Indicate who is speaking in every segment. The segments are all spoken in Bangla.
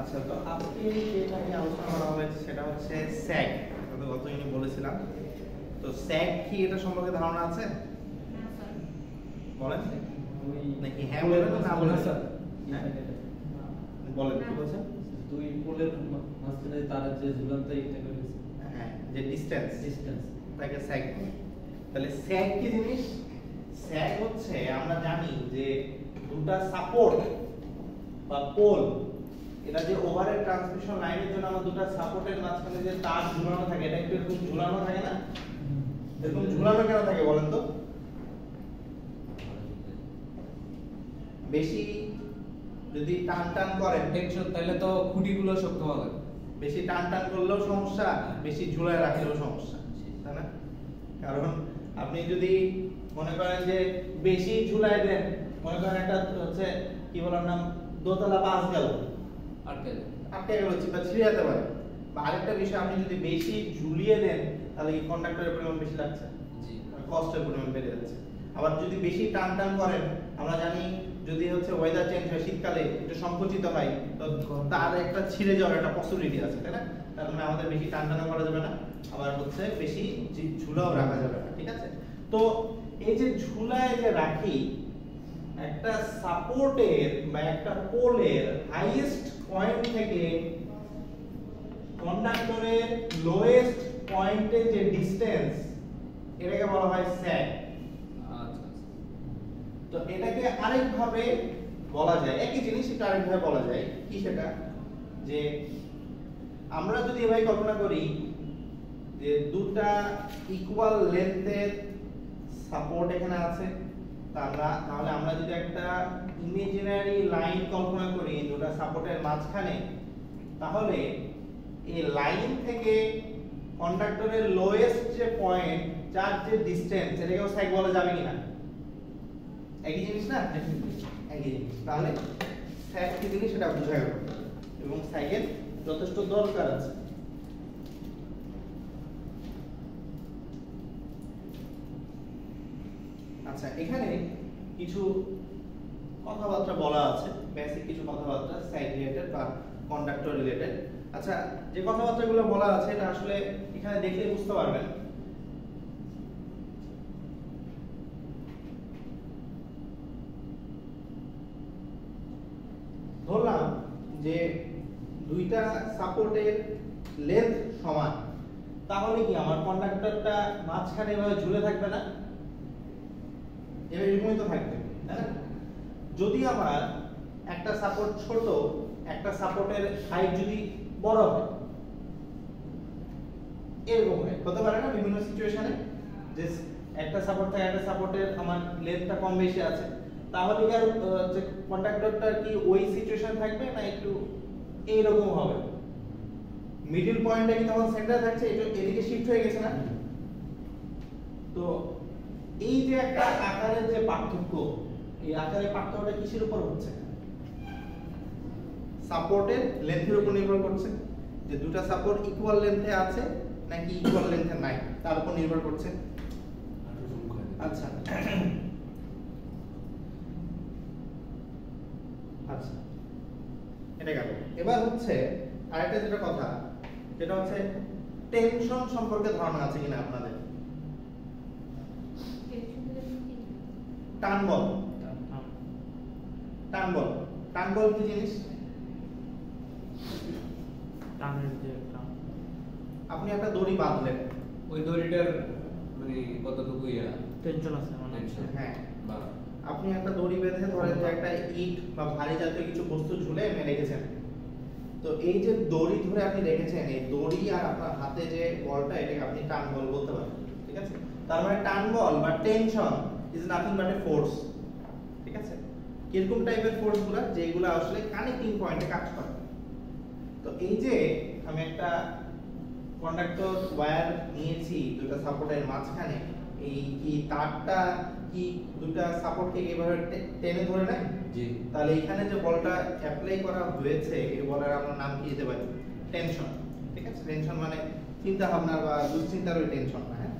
Speaker 1: আচ্ছা, তো আজকে যেটা নিয়ে আলোচনা করা হয়েছে সেটা হচ্ছে স্যাগ। এটা তো গত দিনই বলেছিলাম। তো স্যাগ কি এটা সম্পর্কে ধারণা আছে? বলেন নাকি হ্যাঁ বলেন না বলেন স্যার? বলেন কি বলছেন?
Speaker 2: দুই পোলের মাঝখানে তার যে ঝুলন্ত এটা করে
Speaker 1: হ্যাঁ, যে ডিসটেন্স
Speaker 2: ডিসটেন্স
Speaker 1: তাকে স্যাগ বলে। তাহলে স্যাগ কি জিনিস? স্যাগ হচ্ছে আমরা জানি যে দুটো সাপোর্ট বা পোল, এটা যে ওভারহেড ট্রান্সমিশন লাইনের জন্য আমরা দুটো সাপোর্টের মাঝখানে যে তার ঝুলানো থাকে, এটা একটু এরকম ঝুলানো থাকে না? এরকম ঝুলানো কেন থাকে বলেন তো? বেশি যদি টান টান করেন
Speaker 2: টেনশন তাহলে তো খুঁটিগুলো শক্ত হবে।
Speaker 1: বেশি টান টান করলেও সমস্যা, বেশি ঝুলায় রাখলেও সমস্যা, তাই না? কারণ আপনি যদি মনে করেন যে বেশি ঝুলায় দেন, মনে করেন একটা হচ্ছে কি বলার নাম দোতলা বাস গেল, আটকে গেল বা ছিঁড়ে যেতে পারে। বা আরেকটা বিষয়, আপনি যদি বেশি ঝুলিয়ে দেন তাহলে কি কন্ডাক্টরের পরিমাণ বেশি লাগছে, কষ্টের পরিমাণ বেড়ে যাচ্ছে। আবার যদি বেশি টান টান করেন, আমরা জানি যদি হচ্ছে ওয়েদার চেঞ্জ হয়, শীতকালে একটু সংকুচিত হয়, তো তার একটা ছিঁড়ে যাওয়ার একটা পসিবিলিটি আছে, তাই না? তার মানে আমাদের বেশি টান টানা করা যাবে না, আবার হচ্ছে বেশি ঝুলাও রাখা যাবে না, ঠিক আছে? তো এই যে ঝুলায় যে রাখি, একটা সাপোর্টের বা একটা পোলের হাইয়েস্ট পয়েন্ট থেকে কন্ডাক্টরের লোয়েস্ট পয়েন্টে যে ডিসটেন্স, এটাকে বলা হয় স্যাগ। তো এটাকে আরেকভাবে বলা যায়, একই জিনিস এটা আরেকভাবে বলা যায় কি, সেটা যে আমরা যদি এভাবে কল্পনা করি যে দুটা ইকুয়াল লেন্থের সাপোর্ট এখানে আছে, তাহলে আমরা যদি একটা ইমাজিনারি লাইন কল্পনা করি দুটা সাপোর্টের মাঝখানে, তাহলে এই লাইন থেকে কন্ডাক্টরের লোয়েস্ট যে পয়েন্ট, যার যে ডিসটেন্স, এটাকেও স্যাগ বলা যাবে কিনা? একই জিনিস না? একই জিনিস। তাহলে স্যাগ কি জিনিস সেটা বোঝা গেল, এবং স্যাগের যথেষ্ট দরকার আছে। আচ্ছা, এখানে কিছু কথাবার্তা বলা আছে, বেসিক কিছু কথাবার্তা স্যাগ রিলেটেড বা কন্ডাক্টর রিলেটেড। আচ্ছা, যে কথাবার্তাগুলো বলা আছে এটা আসলে এখানে দেখলে বুঝতে পারবেন। ধরলাম যে দুইটা সাপোর্টের লেন্থ সমান, তাহলে কি আমার কন্ডাক্টরটা মাঝখানে এভাবে ঝুলে থাকবে না? এরকমই তো থাকবে, তাই না? যদি আমার একটা সাপোর্ট ছোট, একটা সাপোর্টের হাইট যদি বড় হয়, এরকম হতে পারে না বিভিন্ন সিচুয়েশনে, যে একটা সাপোর্ট থেকে একটা সাপোর্টের আমার লেন্থটা কম বেশি আছে, তাহলে কি আর যে কন্ডাক্টরটা কি ওই সিচুয়েশন থাকবে না একটু এইরকম হবে? মিডল পয়েন্টটা কি তখন সেন্টারে থাকছে, এদিকে শিফট হয়ে গেছে না? তো এই যে একটা আকারের যে পার্থক্য, এই আকারের পার্থক্যটা কিসের উপর হচ্ছে? সাপোর্টের লেন্থের উপর নির্ভর করছে, যে দুটো সাপোর্ট ইকুয়াল লেন্থে আছে নাকি ইকুয়াল লেন্থে নাই তার উপর নির্ভর করছে। আচ্ছা আচ্ছা, এটা গেল। এবার হচ্ছে আরেকটা যেটা কথা, যেটা হচ্ছে টেনশন সম্পর্কে ধারণা আছে কিনা আপনাদের? টান বল, টান বল, টান বল কি জিনিস?
Speaker 3: টানের যে একটা
Speaker 1: আপনি একটা দড়ি বাঁধলেন,
Speaker 2: ওই দড়িটার মানে কতটুকু
Speaker 3: টেনশন আছে মানে
Speaker 1: হ্যাঁ, বা আপনি একটা দড়ি বেঁধে ধরেন যে একটা ইট বা ভারী জাতীয় কিছু বস্তু ঝুলে এনে রেখেছেন। তো এই যে দড়ি ধরে আপনি রেখেছেন, এই দড়ি আর আপনার হাতে যে বলটা, এটাকে আপনি টান বল বলতে পারেন, ঠিক আছে? তার মানে টান বল বা tension is nothing but A force, ঠিক আছে? কিরকম টাইপের ফোর্সগুলো? যেগুলো আসলে কানেক্টিং পয়েন্টে কাজ করে। তো এই যে আমি একটা কন্ডাক্টর ওয়্যার নিয়েছি দুটো সাপোর্টের মাঝখানে, এই কি তারটা কি দুটো সাপোর্টকে এইভাবে টেনে ধরে নেয়?
Speaker 2: জি।
Speaker 1: তাহলে এখানে যে বলটা অ্যাপ্লাই করা হয়েছে, এই বলের আমরা নাম কি দিতে পারি? টেনশন, ঠিক আছে? টেনশন মানে চিন্তা ভাবনা বা দুশ্চিন্তার ওই টেনশন না, হ্যাঁ?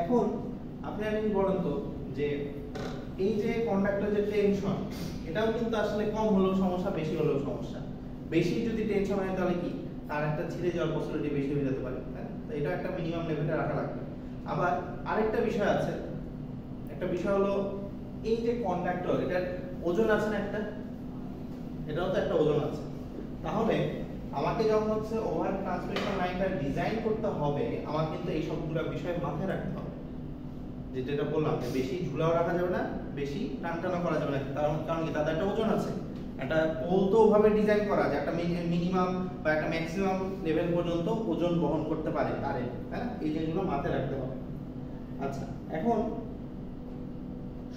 Speaker 1: এখন আপনি আমি বলেন তো যে এই যে কন্ডাক্টর যে টেনশন, এটাও কিন্তু আসলে কম হলেও সমস্যা, বেশি হলেও সমস্যা। বেশি যদি টেনশন হয় তাহলে কি তার একটা ছিঁড়ে যাওয়ার পসিবিলিটি বেশি হয়ে যেতে পারে, তাই না? তো এটা একটা মিনিমাম লেভেলে রাখা লাগবে। আবার আরেকটা বিষয় আছে, একটা বিষয় হলো এই যে কন্ডাক্টর, এটার ওজন আছে না একটা, এটাও তো একটা ওজন আছে। তাহলে আমাকে যখন হচ্ছে ওভার ট্রান্সমিশন লাইনটা ডিজাইন করতে হবে, আমার কিন্তু এই সবগুলো বিষয় মাথায় রাখতে হবে। যেটা বললাম যে বেশি ঝুলাও রাখা যাবে না, বেশি টানটানো করা যাবে না, কারণ কি তাদের একটা ওজন আছে। একটা পোল তো ওভাবে ডিজাইন করা যে একটা মিনিমাম বা একটা ম্যাক্সিমাম লেভেল পর্যন্ত ওজন বহন করতে পারে, তাই না? এই জিনিসগুলো মাথায় রাখতে হবে। আচ্ছা, এখন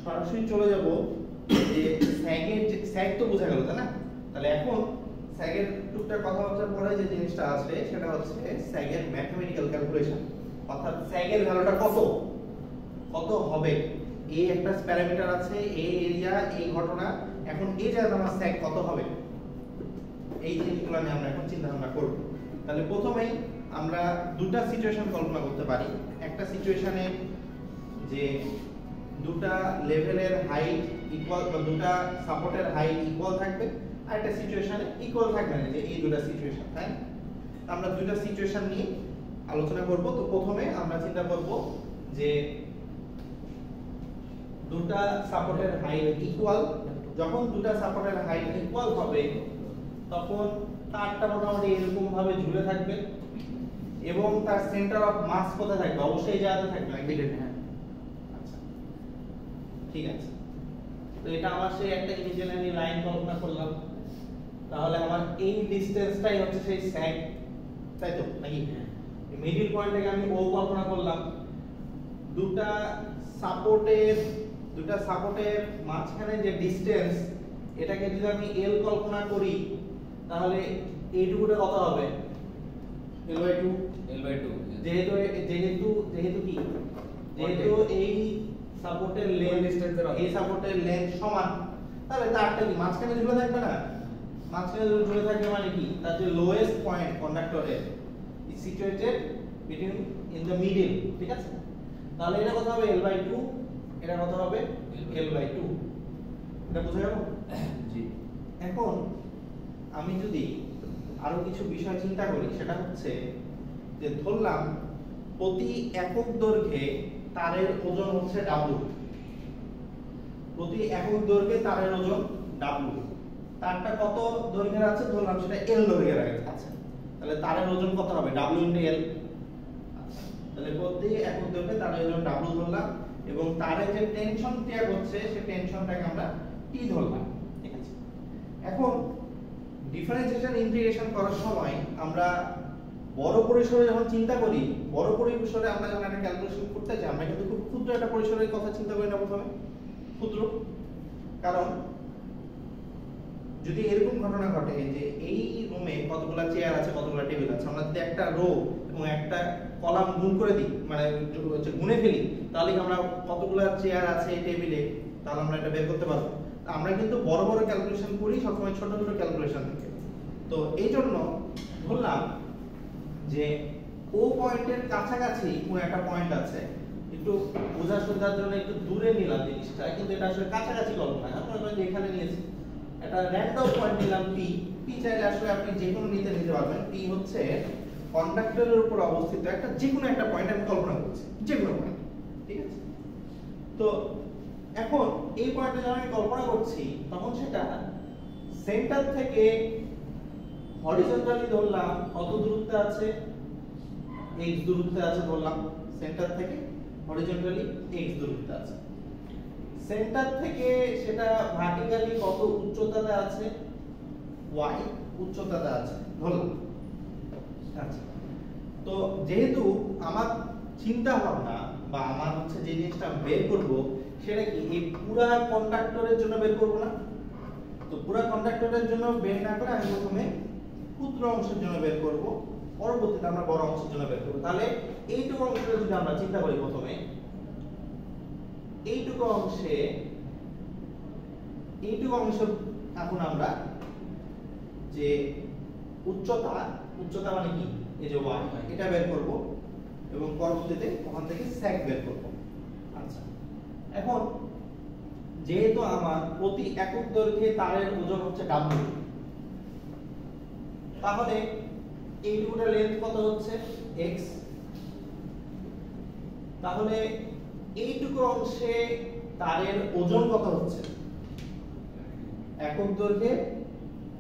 Speaker 1: সরাসরি চলে যাব যে স্যাগ তো বোঝা গেল, তাই না? তাহলে এখন স্যাগের টুকটাক কথাবার্তার পরে যে জিনিসটা আসবে সেটা হচ্ছে স্যাগের ম্যাথমেটিক্যাল ক্যালকুলেশন, অর্থাৎ স্যাগের ভ্যালুটা কত হবে। এই একটা প্যারামিটার আছে, এই এরিয়া, এই ঘটনা, এখন এই জায়গায় আমার স্যাগ কত হবে, এই জিনিসগুলো নিয়ে আমরা এখন চিন্তা ভাবনা করব। তাহলে প্রথমেই আমরা দুটা সিচুয়েশন কল্পনা করতে পারি। একটা সিচুয়েশনে যে দুটা লেভেলের হাইট ইকুয়াল, বা দুটা সাপোর্টের হাইট ইকুয়াল থাকবে, আর একটা সিচুয়েশনে ইকুয়াল থাকবে না, যে এই দুটা সিচুয়েশন, তাই না? আমরা দুটা সিচুয়েশন নিয়ে আলোচনা করব। তো প্রথমে আমরা চিন্তা করব যে দুটা সাপোর্টের হাইট ইকুয়াল, যখন দুটা সাপোর্টের হাইট ইকুয়াল হবে তখন তারটা মোটামুটি এরকম ভাবে ঝুলে থাকবে এবং তার সেন্টার অফ মাস কোথায় থাকবে, অবশ্যই এই জায়গাতে থাকবে, নাকি? হ্যাঁ, আচ্ছা, ঠিক আছে। তো এটা আমার সেই একটা ইমাজিনারি লাইন কল্পনা করলাম, তাহলে আমার এই ডিসটেন্সটাই হচ্ছে সেই স্যাগ, তাই তো, নাকি? মিডল পয়েন্ট থেকে আমি ও কল্পনা করলাম। দুটা সাপোর্টের মাঝখানে যে ডিসটেন্স, এটাকে যদি আমি এল কল্পনা করি তাহলে এইটুকুটা কত হবে? l/2। যেহেতু কি, যেহেতু এই সাপোর্টের লেন্থ সমান, তাহলে তারটা কি মাঝখানে ঝুলে থাকবে না? মাঝখানে ঝুলে থাকবে মানে কি, তার যে লোয়েস্ট পয়েন্ট কন্ডাক্টরের is situated between in the middle, ঠিক আছে? তাহলে এটা কত হবে? l/2, এটা কত হবে? l/2। এটা বুঝা গেল? জি। এখন আমি যদি আরো কিছু বিষয় চিন্তা করি, সেটা হচ্ছে যে ধরলাম প্রতি একক দৈর্ঘ্যে তারের ওজন হচ্ছে W, প্রতি একক দৈর্ঘ্যে তারের ওজন W। তারটা কত দৈর্ঘ্যের আছে? ধরলাম সেটা L দৈর্ঘ্যের আছে। তাহলে তারের ওজন কত হবে? W * L। আচ্ছা, তাহলে প্রতি একক দৈর্ঘ্যে তারের ওজন W ধরলাম এবং তারে যে টেনশন ক্রিয়া করছে সেই টেনশনটাকে আমরা T ধরলাম, ঠিক আছে? এখন ডিফারেন্সিয়েশন ইন্টিগ্রেশন করার সময় আমরা বড় পরিসরে যখন চিন্তা করি, বড় পরিসরে আমরা যখন একটা ক্যালকুলেশন করতে যাই, আমরা কিন্তু খুব ক্ষুদ্র একটা পরিসরের কথা চিন্তা করি না প্রথমে, ক্ষুদ্র। কারণ যদি এরকম ঘটনা ঘটে যে এই রুমে কতগুলো চেয়ার আছে, কতগুলো টেবিল আছে, আমরা যদি একটা রো এবং একটা কলাম গুণ করে দিই, মানে গুণে ফেলি, তাহলে আমরা কতগুলো চেয়ার আছে টেবিলে, তাহলে আমরা এটা বের করতে পারবো। আমরা কিন্তু বড় বড় ক্যালকুলেশন করি সবসময় ছোট ছোট ক্যালকুলেশন থেকে। তো এই জন্য বললাম যে ও পয়েন্টের কাছাকাছি কোন একটা পয়েন্ট আছে, একটু বোঝার সুবিধার জন্য একটু দূরে নিলাম জিনিসটা, কিন্তু এটা আসলে কাছাকাছি কল্পনা। আমরা এখানে নিয়েছি একটা র্যান্ডম পয়েন্ট নিলাম পি চাইলে আসলে আপনি যে কোনো নিতে পারবেন। পি হচ্ছে কন্ডাক্টরের উপর অবস্থিত একটা যে কোনো একটা পয়েন্ট আমি কল্পনা করছি, যে কোনো পয়েন্ট, ঠিক আছে? তো এখন এই পয়েন্টে যখন আমি কল্পনা করছি তখন সেটা সেন্টার থেকে হরিজন্টালি ধরলাম কত দূরত্বে আছে, x দূরত্বে আছে ধরলাম, সেন্টার থেকে হরিজন্টালি x দূরত্বে আছে। সেন্টার থেকে সেটা ভার্টিক্যালি কত উচ্চতাতে আছে, y উচ্চতাতে আছে ধরলাম। আচ্ছা, তো যেহেতু আমার চিন্তা ভাবনা বা আমার হচ্ছে যে জিনিসটা বের করব সেটা কি এই পুরো কন্ডাক্টরের জন্য বের করব না, তো পুরো কন্ডাক্টরের জন্য বের না করে আমি প্রথমে ক্ষুদ্র অংশের জন্য বের করব, পরবর্তীতে আমরা বড় অংশের জন্য বের করব। তাহলে এইটুকু অংশটা যদি আমরা চিন্তা করি, প্রথমে এইটুকু অংশে এখন আমরা যে উচ্চতা মানে কি, এই যে y, এটা বের করব। এবং পরবর্তীতে ওখান থেকে স্যাগ বের করব। আচ্ছা, এখন যেহেতু আমার প্রতি একক দৈর্ঘ্যে তারের ওজন হচ্ছে W, তাহলে এইটুকুটার লেন্থ কত হচ্ছে x, তাহলে এইটুকু অংশে তারের ওজন কত হচ্ছে, একক দৈর্ঘ্যে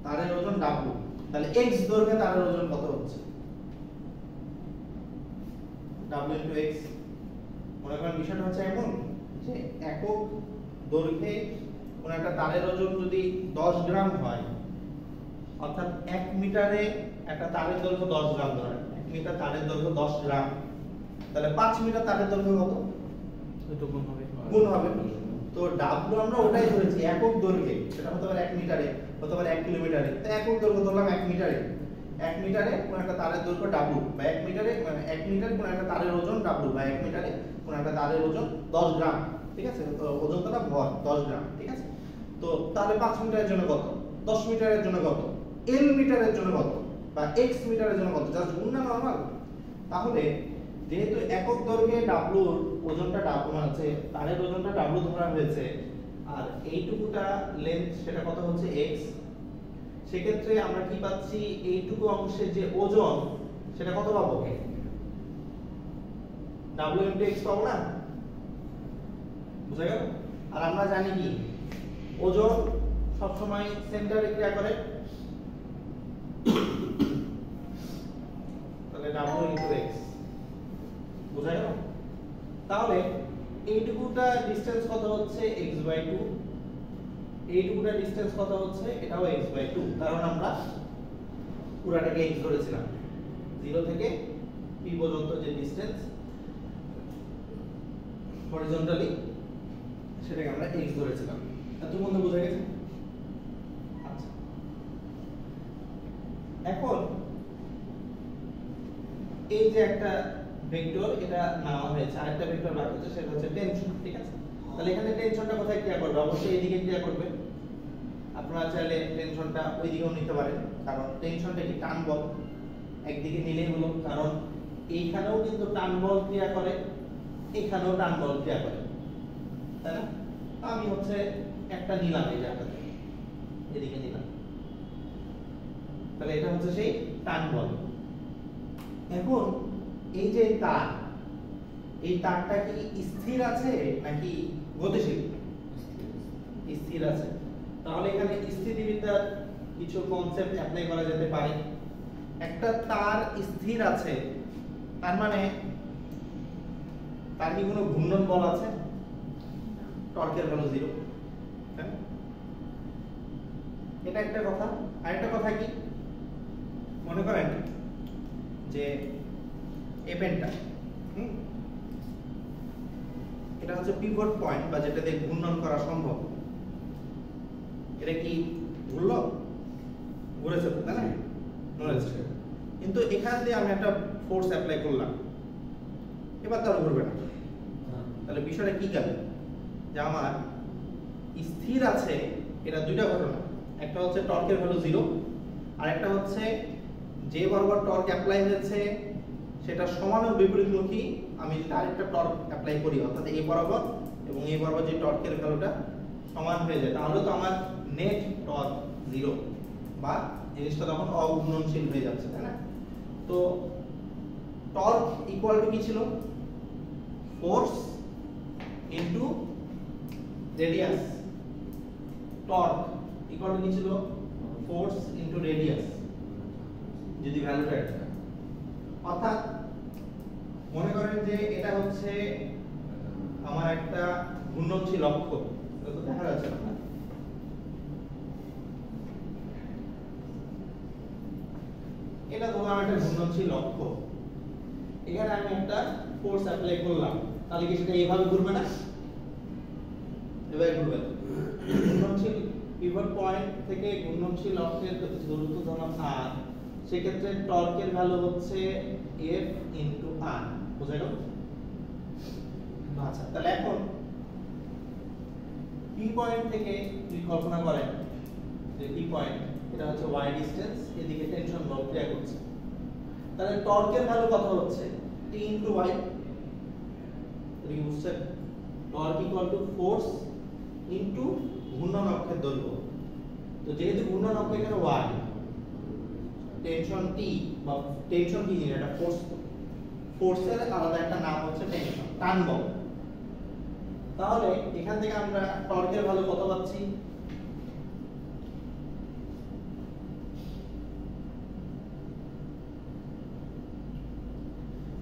Speaker 1: তারের ওজন W, তাহলে x দৈর্ঘ্যে তারের ওজন কত হচ্ছে W into x। মনে করেন বিষয়টা হচ্ছে এমন যে একক দৈর্ঘ্যে কোন একটা তারের ওজন যদি 10 গ্রাম হয়, অর্থাৎ 1 মিটারে একটা তারের দৈর্ঘ্য 10 গ্রাম ধরেন, 1 মিটার তারের দৈর্ঘ্য 10 গ্রাম, তাহলে 5 মিটার তারের দৈর্ঘ্য কত?
Speaker 3: ওইটা গুণ হবে।
Speaker 1: গুণ হবে। তো W আমরা ওটাই ধরেছি একক দৈর্ঘ্যে, সেটা হতে পারে 1 মিটারে, হতে পারে 1 কিলোমিটারে। তো একক দৈর্ঘ্য ধরলাম 1 মিটারে। 1 মিটারে কোন একটা তারের দৈর্ঘ্য W, বা 1 মিটারে মানে 1 মিটারে কোন একটা তারের ওজন W, বা 1 মিটারে কোন একটা তারের ওজন 10 গ্রাম, ঠিক আছে? তো ওজনটা ভর 10 গ্রাম, ঠিক আছে? তো তাহলে 5 মিটারের জন্য কত, 10 মিটারের জন্য কত, L মিটারের জন্য কত, বা x মিটারের জন্য কত, জাস্ট গুণ না নরমাল। তাহলে যেহেতু একক দৈর্ঘ্যে W এর ওজনটা W মানে হচ্ছে তারের ওজনটা W ধরা হয়েছে, আর এইটুকুটা লেন্থ সেটা কত হচ্ছে x, সেক্ষেত্রে আমরা কি পাচ্ছি, এইটুকু অংশের যে ওজন সেটা কত পাবো, W into x পাবো না? বুঝা গেল? আর আমরা জানি কি ওজন সব সময় সেন্টারে ক্রিয়া করে, তাহলে W into x, বুঝা গেল? তাহলে এইটুকুটা ডিসটেন্স কত হচ্ছে x/2, এইটুকুটা ডিসটেন্স কত হচ্ছে, এটাও x/2, কারণ আমরা পুরাটাকে x ধরেছিলাম। 0 থেকে p পর্যন্ত যে ডিসটেন্স হরিজন্টালি সেটাকে আমরা x ধরেছিলাম। এতক্ষণ তো বোঝা গেছে? আচ্ছা, এখন এই যে একটা ভেক্টর এটা নেওয়া হয়েছে, আরেকটা ভেক্টর বাকি আছে, সেটা হচ্ছে টেনশন, ঠিক আছে? তাহলে এখানে টেনশনটা কোথায় ক্রিয়া করবে, অবশ্যই এইদিকে ক্রিয়া করবে। আপনারা চাইলে টেনশনটা ওই দিকেও নিতে পারেন, কারণ টেনশনটা কি টান বল, একদিকে নিলেই হলো, কারণ এইখানেও কিন্তু টান বল ক্রিয়া করে, এখানেও টান বল ক্রিয়া করে, তাই না? আমি হচ্ছে একটা নিলাম, এই জায়গাতে এদিকে নিলাম, তাহলে এটা হচ্ছে সেই টান বল। এখন এই যে তার, এই তারটা কি স্থির আছে নাকি গতিশীল? স্থির আছে। তাহলে এখানে স্থিতিবিদ্যার কিছু কনসেপ্ট অ্যাপ্লাই করা যেতে পারে। একটা তার স্থির আছে, তার মানে তার কি কোনো ঘূর্ণন বল আছে? টর্কের ভ্যালু 0, এটা একটা কথা। আরেকটা কথা কি, মনে করেন যে এই পেনটা, এটা হচ্ছে পিভট পয়েন্ট, বা যেটা দিয়ে ঘূর্ণন করা সম্ভব। এটা কি ঘুরলো? ঘুরেছে, তাই না? ঘুরেছে। কিন্তু এখান দিয়ে আমি একটা ফোর্স অ্যাপ্লাই করলাম, এবার তো আর ঘুরবে না। তাহলে বিষয়টা কি গেল, যে আমার স্থির আছে, এটা দুইটা ঘটনা। একটা হচ্ছে টর্কের ভ্যালু 0, আর একটা হচ্ছে যে বরাবর টর্ক অ্যাপ্লাই হয়েছে সেটা সমান ও বিপরীতমুখী আমি যদি আরেকটা টর্ক অ্যাপ্লাই করি, অর্থাৎ এই বরাবর এবং এই বরাবর যে টর্কের ভ্যালুটা সমান হয়ে যায়, তাহলে তো আমার নেট টর্ক 0, বা জিনিসটা তখন অঘূর্ণনশীল হয়ে যাচ্ছে, তাই না? তো টর্ক ইকুয়াল টু কি ছিল, force into radius. Torque equal to কি ছিল, ফোর্স ইনটু রেডিয়াস, যদি ভ্যালুটা এটা। অর্থাৎ মনে করেন যে এটা হচ্ছে আমার একটা ঘূর্ণনশীল অক্ষ, এটা তো দেখা যাচ্ছে না, এটা ধরলাম একটা ঘূর্ণনশীল অক্ষ। এখানে আমি একটা ফোর্স অ্যাপ্লাই করলাম, তাহলে কি সেটা এইভাবে ঘুরবে না? এভাবে ঘুরবে। ঘূর্ণনশীল পিভট পয়েন্ট থেকে ঘূর্ণনশীল অক্ষের দূরত্ব ধরলাম r, সেক্ষেত্রে টর্কের ভ্যালু হচ্ছে F ইনটু r, বুঝা গেল? আচ্ছা, তাহলে এখন P পয়েন্ট থেকে যদি কল্পনা করেন যে P পয়েন্ট, এটা হচ্ছে y ডিসটেন্স, এদিকে টেনশন বল ক্রিয়া করছে, তাহলে টর্কের ভ্যালু কত হচ্ছে, T into y, এটা কি বুঝছেন? Torque equal to force into ঘূর্ণন অক্ষের দৈর্ঘ্য। তো যেহেতু ঘূর্ণন অক্ষ এখানে y, টেনশন T বা টেনশন কি জিনিস, এটা ফোর্স, ফোর্সের আলাদা একটা নাম হচ্ছে টেনশন, টান বল। তাহলে এখান থেকে আমরা টর্কের ভ্যালু কত পাচ্ছি?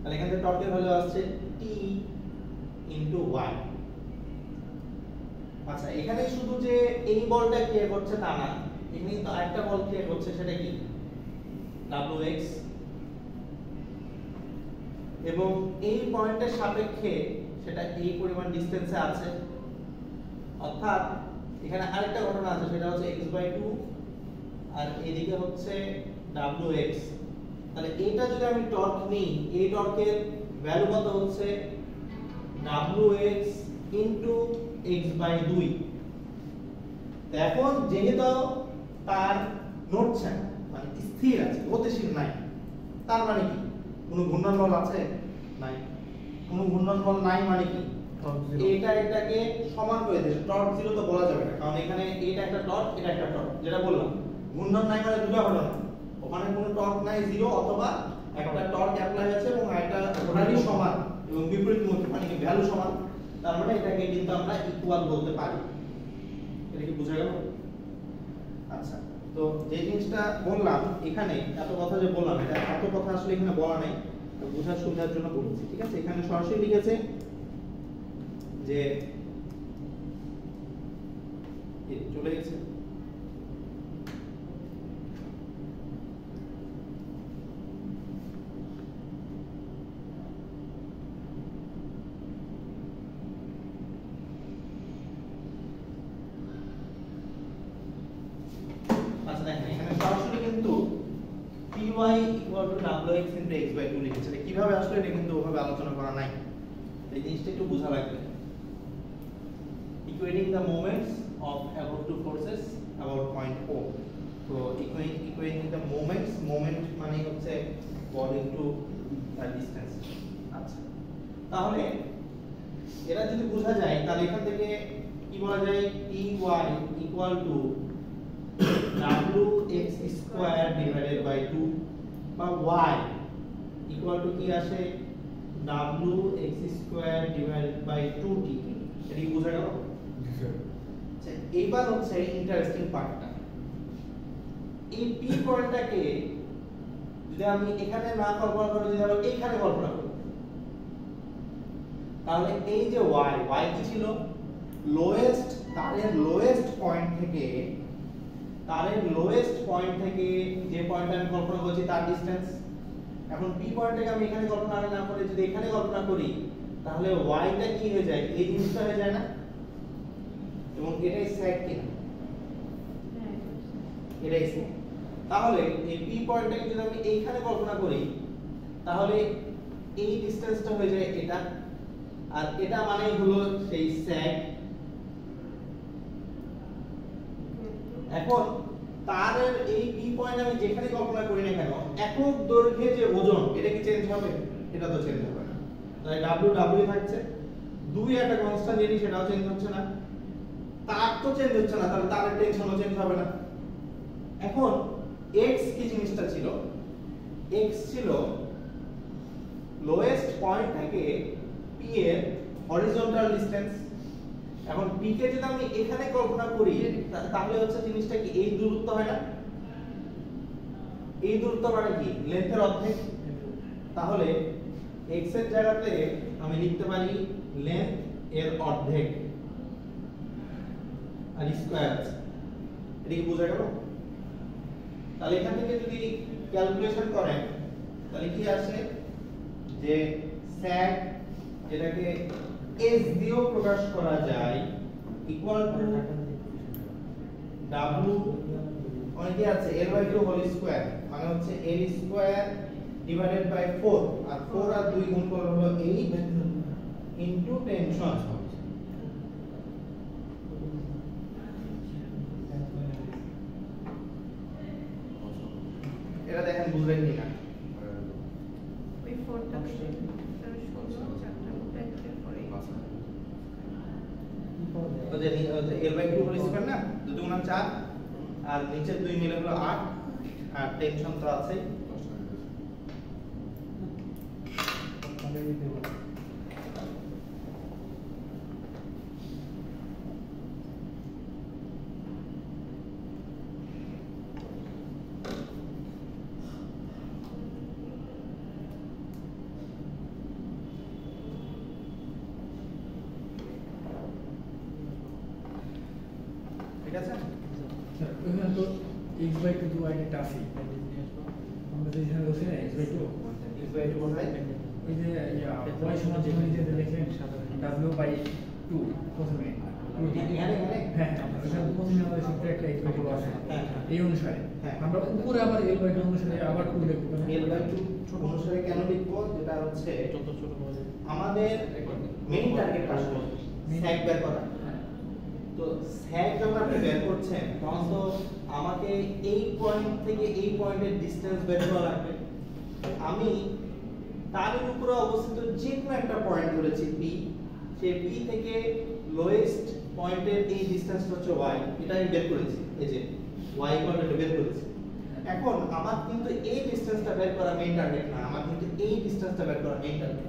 Speaker 1: তাহলে এখান থেকে টর্কের ভ্যালু আসছে T into y। আচ্ছা, এখানে শুধু যে এই বলটা ক্রিয়েট করছে তা না, এখানে কিন্তু আরেকটা বল ক্রিয়েট করছে, সেটা কি? Wx। এবং এই পয়েন্টের সাপেক্ষে সেটা এই পরিমাণ ডিসটেন্সে আছে, অর্থাৎ এখানে আরেকটা ঘটনা আছে, সেটা হচ্ছে x/2 আর এদিকে হচ্ছে wx। তাহলে এটা যদি আমি টর্ক নিই, এই টর্কের ভ্যালু কত হচ্ছে? wx x/2। এখন যেহেতু তার নড়ছে না, মানে স্থির আছে, গতিশীল নাই, তার মানে কি কোনো ঘূর্ণন বল আছে? নাই। কোনো ঘূর্ণন বল নাই মানে কি? এটা এটাকে সমান করে দিয়েছে। টর্ক জিরো তো বলা যাবে না, কারণ এখানে এটা একটা টর্ক, এটা একটা টর্ক, যেটা বললাম। ঘূর্ণন নাই মানে দুটো ঘটনা, ওখানে কোনো টর্ক নাই জিরো, অথবা একটা টর্ক অ্যাপ্লাই হয়েছে এবং একটা ঘটনারই সমান এবং বিপরীতমুখী, মানে কি ভ্যালু সমান। তার মানে এটাকে কিন্তু আমরা ইকুয়াল বলতে পারি। এটা কি বোঝা গেল? আচ্ছা, তো যে জিনিসটা বললাম এখানে, এত কথা যে বললাম, এটা এত কথা আসলে এখানে বলা নাই, তো বোঝার সুবিধার জন্য বলছি, ঠিক আছে? এখানে সরাসরি লিখেছে যে চলে গেছে, আচ্ছা দেখেন এখানে সরাসরি কিন্তু py wx x/2 লিখেছে। এটা কিভাবে আসলে, এটা কিন্তু ওভাবে আলোচনা করা নাই, এই জিনিসটা একটু বোঝা লাগবে। equating the moments of above two forces about point O। তো equating the moments, moment মানে হচ্ছে body to the distance। আচ্ছা, তাহলে এটা যদি বোঝা যায়, তাহলে এখান থেকে কি বলা যায়? py equal to wx square divided by 2, বা y equal to কি আসে? wx square divided by 2t। এটা কি বোঝা গেল? আচ্ছা, এইবার হচ্ছে ইন্টারেস্টিং পার্টটা। এই p পয়েন্টটাকে যদি আমি এখানে না কল্পনা করি, যদি আমি এখানে কল্পনা করি, তাহলে এই যে y কি ছিল? লোয়েস্ট, তারের লোয়েস্ট পয়েন্ট থেকে, তারের লোয়েস্ট পয়েন্ট থেকে যে পয়েন্ট আমি কল্পনা করছি তার ডিসটেন্স। এখন p পয়েন্টটাকে আমি এখানে কল্পনা না করে যদি এখানে কল্পনা করি, তাহলে y টা কি হয়ে যায়? এই জিনিসটা হয়ে যায় না? এবং এটাই স্যাগ কিনা? এটাই স্যাগ। তাহলে এই p পয়েন্টটাকে যদি আমি এইখানে কল্পনা করি, তাহলে এই ডিসটেন্সটা হয়ে যায় এটা, আর এটা মানেই হলো সেই স্যাগ। এখন তারের এই p পয়েন্ট আমি যেখানে কল্পনা করি না কেন, একক দৈর্ঘ্যে যে ওজন, এটা কি চেঞ্জ হবে? এটা তো চেঞ্জ হবে না। তাই w থাকছে, দুই একটা কনস্ট্যান্ট জিনিস, সেটাও চেঞ্জ হচ্ছে না, তার তো চেঞ্জ হচ্ছে না, তাহলে তারের টেনশনও চেঞ্জ হবে না। এখন x কি জিনিসটা ছিল? x ছিল লোয়েস্ট পয়েন্ট থেকে p এর হরিজন্টাল ডিসটেন্স। এখন p কে যদি আমি এখানে কল্পনা করি, তাহলে হচ্ছে জিনিসটা কি এই দূরত্ব হয় না? এই দূরত্ব মানে কি? লেন্থের অর্ধেক। তাহলে x এর জায়গাতে আমি লিখতে পারি লেন্থ এর অর্ধেক আর স্কয়ার আছে। এটা কি বোঝা গেল? তাহলে এখান থেকে যদি ক্যালকুলেশন করেন, তাহলে কি আসে? যে sag, যেটাকে s দিয়েও প্রকাশ করা যায়, ইকুয়াল টু w, অনেকে আছে l/2 হোল স্কয়ার, মানে হচ্ছে l স্কয়ার ডিভাইডেড বাই 4, আর 4 আর 2 গুণ করলে হলো 8 ইনটু টেনশন। এটা দেখেন বুঝলেন কিনা?
Speaker 4: ওই 4টা
Speaker 1: তো যে L/2 হোল স্কয়ার না 2 গুণা 4 আর নিচে 2 মিলে হলো 8 আর টেনশন তো আছে ঠিক আছে
Speaker 4: স্যার ওখানে তো x/2 তো আইডিটা আছে আমরা তো এখানে বসে না x/2
Speaker 1: L/2 কোথায়
Speaker 4: ওই যে y সমান যেখানে যেতে লেখেন w/2 প্রথমে
Speaker 1: এখানে
Speaker 4: হ্যাঁ এখানে প্রথমে আমাদের সূত্রে একটা x/2 আছে
Speaker 1: হ্যাঁ।
Speaker 4: এই অনুসারে
Speaker 1: হ্যাঁ।
Speaker 4: আমরা উপরে আবার L/2 অনুসারে আবার 2 লিখব
Speaker 1: L/2 অনুসারে কেন লিখবো যেটা হচ্ছে
Speaker 3: যত ছোট বড়
Speaker 1: আমাদের মেইন টার্গেট আসলে স্যাগ বের করা তো স্যাগ যখন আপনি বের করছেন তখন তো আমাকে এই পয়েন্ট থেকে এই পয়েন্টের ডিসটেন্স বের করা লাগবে আমি তারের উপরে অবস্থিত যে কোনো একটা পয়েন্ট ধরেছি P সেই P থেকে লোয়েস্ট পয়েন্টের এই ডিসটেন্সটা হচ্ছে y এটা আমি বের করেছি এই যে y কোঅর্ডিনেট বের করেছি এখন আমার কিন্তু এই ডিসটেন্সটা বের করা মেইন টার্গেট না আমার কিন্তু এই ডিসটেন্সটা বের করা মেইন টার্গেট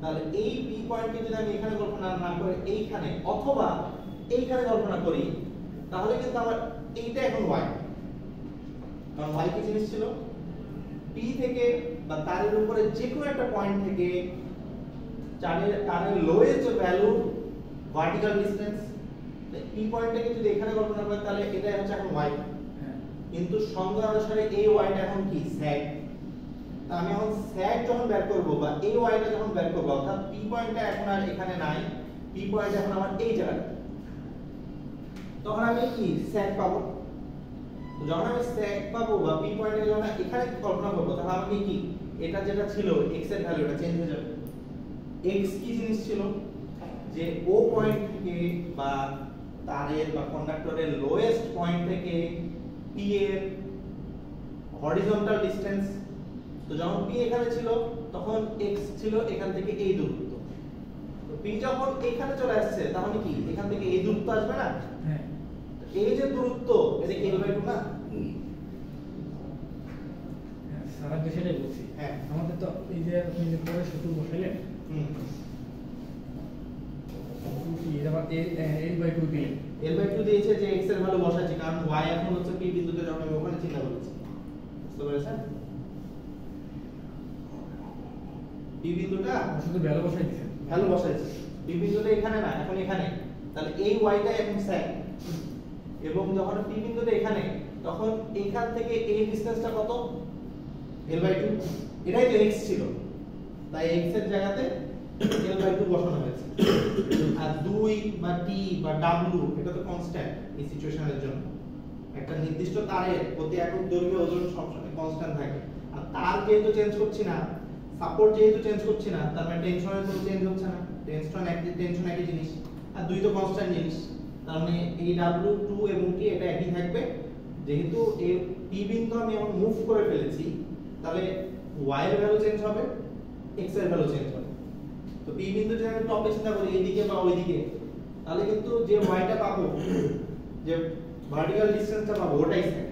Speaker 1: তাহলে এই P পয়েন্টকে যদি আমি এখানে কল্পনা না করে এইখানে অথবা এইখানে কল্পনা করি তাহলে কিন্তু আমার এইটা এখন y কারণ y কি জিনিস ছিল P থেকে বা তারের উপরে যে কোনো একটা পয়েন্ট থেকে তারের lowest value vertical distance P পয়েন্টটাকে যদি এখানে কল্পনা করি তাহলে এটা হচ্ছে এখন y কিন্তু সংজ্ঞা অনুসারে এই ওয়াইটা এখন কি স্যাগ তা আমি এখন স্যাগ যখন বের করব বা এই ওয়াইটা যখন বের করব অর্থাৎ P পয়েন্টটা এখন আর এখানে নাই P পয়েন্ট এখন আমার এই জায়গায় তখন আমি কি স্যাগ পাবো তো যখন আমি স্যাগ পাবো বা P পয়েন্টে যখন এখানে কল্পনা করব তাহলে আমাকে কি এটা যেটা ছিল x এর ভ্যালুটা চেঞ্জ হয়ে যাবে x কি জিনিস ছিল যে O পয়েন্ট থেকে বা তারের বা কন্ডাক্টরের লোয়েস্ট পয়েন্ট থেকে P এর হরিজন্টাল ডিসটেন্স তো যখন P এখানে ছিল তখন x ছিল এখান থেকে এই দূরত্ব তো P যখন এখানে চলে আসছে তাহলে কি এখান থেকে এই দূরত্ব আসবে না
Speaker 4: হ্যাঁ
Speaker 1: এই যে দূরত্ব এটা কি L/2 না
Speaker 4: সারা দেশেটাই বলছি
Speaker 1: হ্যাঁ
Speaker 4: আমাদের তো এই যে আপনি যে পরে সূত্র বসাইলেন
Speaker 1: হুম
Speaker 4: কি আবার L/2 দিলেন
Speaker 1: L/2 দিয়েছে যে x এর ভ্যালু বসাচ্ছি কারণ y এখন হচ্ছে P বিন্দুতে যখন আমি ওখানে চিন্তা করেছি বুঝতে পেরেছেন P বিন্দুটা
Speaker 4: শুধু ভ্যালু বসাই দিয়েছেন
Speaker 1: ভ্যালু বসাইছি P বিন্দুটা এখানে না এখন এখানে তাহলে এই y টা এখন স্যাগ এবং যখন P বিন্দুটা এখানে তখন এখান থেকে এই ডিসটেন্সটা কত L/2 এটাই তো x ছিল তাই x এর জায়গাতে L/2 বসানো হয়েছে আর 2 বা t বা w এটা তো কনস্ট্যান্ট এই সিচুয়েশনের জন্য একটা নির্দিষ্ট তারের প্রতি একক দৈর্ঘ্য ওজন সবসময় কনস্ট্যান্ট থাকে আর তার যেহেতু চেঞ্জ করছি না সাপোর্ট যেহেতু চেঞ্জ করছি না তার মানে টেনশনের কোনো চেঞ্জ হচ্ছে না টেনশন একই জিনিস আর দুই তো কনস্ট্যান্ট জিনিস তার মানে এই w2 এবং t এটা একই থাকবে যেহেতু এই p বিন্দু আমি এখন মুভ করে ফেলেছি তাহলে y এর ভ্যালু চেঞ্জ হবে x এর ভ্যালু চেঞ্জ হবে তো p বিন্দু যদি আমি টপে চিন্তা করি এইদিকে বা ওইদিকে তাহলে কিন্তু যে y টা পাবো যে ভার্টিক্যাল ডিসটেন্সটা পাবো ওটাই স্যাগ